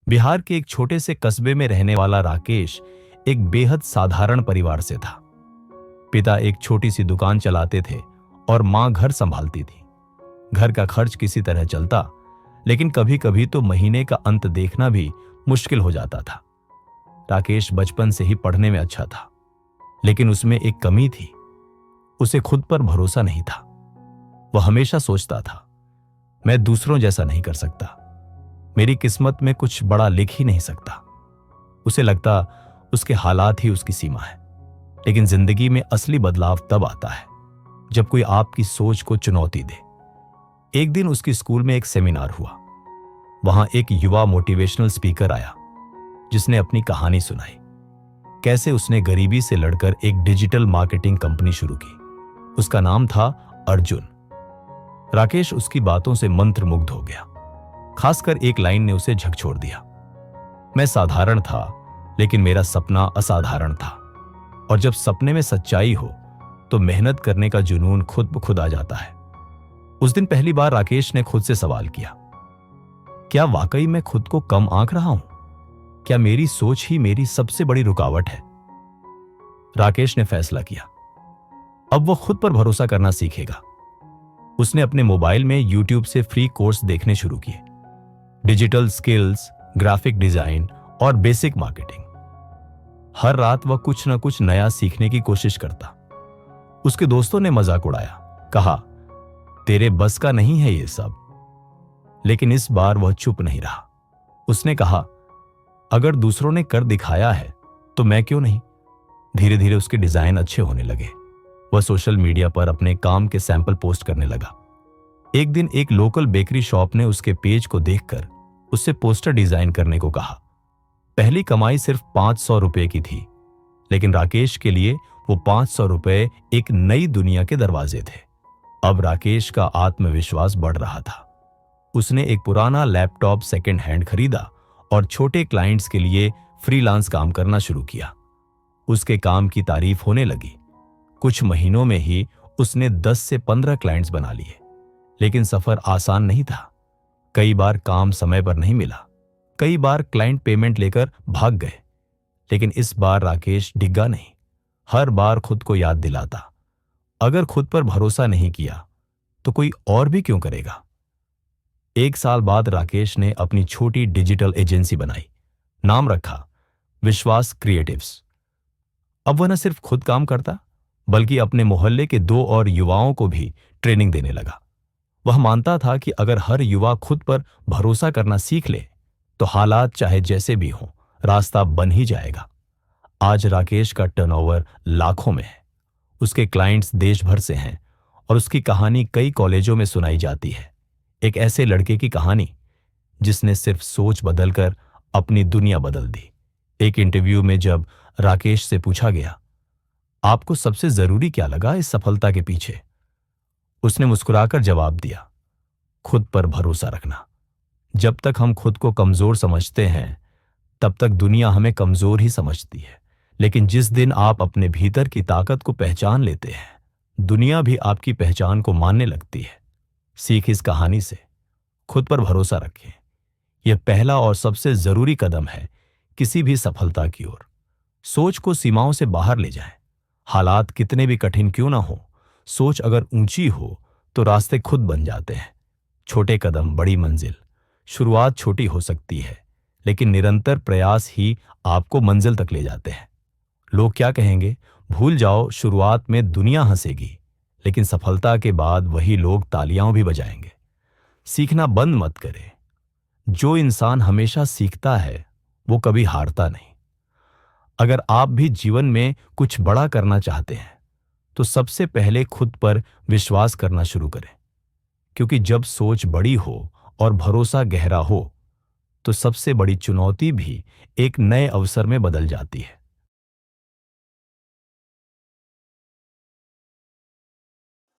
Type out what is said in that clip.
बिहार के एक छोटे से कस्बे में रहने वाला राकेश एक बेहद साधारण परिवार से था। पिता एक छोटी सी दुकान चलाते थे और मां घर संभालती थी। घर का खर्च किसी तरह चलता, लेकिन कभी कभी तो महीने का अंत देखना भी मुश्किल हो जाता था। राकेश बचपन से ही पढ़ने में अच्छा था, लेकिन उसमें एक कमी थी। उसे खुद पर भरोसा नहीं था। वह हमेशा सोचता था, मैं दूसरों जैसा नहीं कर सकता, मेरी किस्मत में कुछ बड़ा लिख ही नहीं सकता। उसे लगता उसके हालात ही उसकी सीमा है। लेकिन जिंदगी में असली बदलाव तब आता है जब कोई आपकी सोच को चुनौती दे। एक दिन उसकी स्कूल में एक सेमिनार हुआ। वहां एक युवा मोटिवेशनल स्पीकर आया, जिसने अपनी कहानी सुनाई। कैसे उसने गरीबी से लड़कर एक डिजिटल मार्केटिंग कंपनी शुरू की। उसका नाम था अर्जुन। राकेश उसकी बातों से मंत्रमुग्ध हो गया। खासकर एक लाइन ने उसे झकझोर दिया, मैं साधारण था, लेकिन मेरा सपना असाधारण था। और जब सपने में सच्चाई हो तो मेहनत करने का जुनून खुद ब खुद आ जाता है। उस दिन पहली बार राकेश ने खुद से सवाल किया, क्या वाकई मैं खुद को कम आंक रहा हूं? क्या मेरी सोच ही मेरी सबसे बड़ी रुकावट है? राकेश ने फैसला किया, अब वो खुद पर भरोसा करना सीखेगा। उसने अपने मोबाइल में YouTube से फ्री कोर्स देखने शुरू किए। डिजिटल स्किल्स, ग्राफिक डिजाइन और बेसिक मार्केटिंग। हर रात वह कुछ न कुछ नया सीखने की कोशिश करता। उसके दोस्तों ने मजाक उड़ाया, कहा, तेरे बस का नहीं है ये सब। लेकिन इस बार वह चुप नहीं रहा। उसने कहा, अगर दूसरों ने कर दिखाया है तो मैं क्यों नहीं? धीरे धीरे उसके डिजाइन अच्छे होने लगे। वह सोशल मीडिया पर अपने काम के सैंपल पोस्ट करने लगा। एक दिन एक लोकल बेकरी शॉप ने उसके पेज को देखकर उससे पोस्टर डिजाइन करने को कहा। पहली कमाई सिर्फ 500 रुपए की थी, लेकिन राकेश के लिए वो 500 रुपए एक नई दुनिया के दरवाजे थे। अब राकेश का आत्मविश्वास बढ़ रहा था। उसने एक पुराना लैपटॉप सेकंड हैंड खरीदा और छोटे क्लाइंट्स के लिए फ्रीलांस काम करना शुरू किया। उसके काम की तारीफ होने लगी। कुछ महीनों में ही उसने 10 से 15 क्लाइंट्स बना लिए। लेकिन सफर आसान नहीं था। कई बार काम समय पर नहीं मिला, कई बार क्लाइंट पेमेंट लेकर भाग गए। लेकिन इस बार राकेश डिग्गा नहीं। हर बार खुद को याद दिलाता, अगर खुद पर भरोसा नहीं किया तो कोई और भी क्यों करेगा। 1 साल बाद राकेश ने अपनी छोटी डिजिटल एजेंसी बनाई। नाम रखा विश्वास क्रिएटिव्स। अब वह न सिर्फ खुद काम करता, बल्कि अपने मोहल्ले के 2 और युवाओं को भी ट्रेनिंग देने लगा। वह मानता था कि अगर हर युवा खुद पर भरोसा करना सीख ले तो हालात चाहे जैसे भी हों, रास्ता बन ही जाएगा। आज राकेश का टर्नओवर लाखों में है। उसके क्लाइंट्स देश भर से हैं और उसकी कहानी कई कॉलेजों में सुनाई जाती है। एक ऐसे लड़के की कहानी जिसने सिर्फ सोच बदलकर अपनी दुनिया बदल दी। एक इंटरव्यू में जब राकेश से पूछा गया, आपको सबसे जरूरी क्या लगा इस सफलता के पीछे, उसने मुस्कुराकर जवाब दिया, खुद पर भरोसा रखना। जब तक हम खुद को कमजोर समझते हैं, तब तक दुनिया हमें कमजोर ही समझती है। लेकिन जिस दिन आप अपने भीतर की ताकत को पहचान लेते हैं, दुनिया भी आपकी पहचान को मानने लगती है। सीख इस कहानी से, खुद पर भरोसा रखें। यह पहला और सबसे जरूरी कदम है किसी भी सफलता की ओर। सोच को सीमाओं से बाहर ले जाएं। हालात कितने भी कठिन क्यों ना हो, सोच अगर ऊंची हो तो रास्ते खुद बन जाते हैं। छोटे कदम बड़ी मंजिल। शुरुआत छोटी हो सकती है, लेकिन निरंतर प्रयास ही आपको मंजिल तक ले जाते हैं। लोग क्या कहेंगे भूल जाओ, शुरुआत में दुनिया हंसेगी, लेकिन सफलता के बाद वही लोग तालियां भी बजाएंगे। सीखना बंद मत करें। जो इंसान हमेशा सीखता है वो कभी हारता नहीं। अगर आप भी जीवन में कुछ बड़ा करना चाहते हैं तो सबसे पहले खुद पर विश्वास करना शुरू करें। क्योंकि जब सोच बड़ी हो और भरोसा गहरा हो तो सबसे बड़ी चुनौती भी एक नए अवसर में बदल जाती है।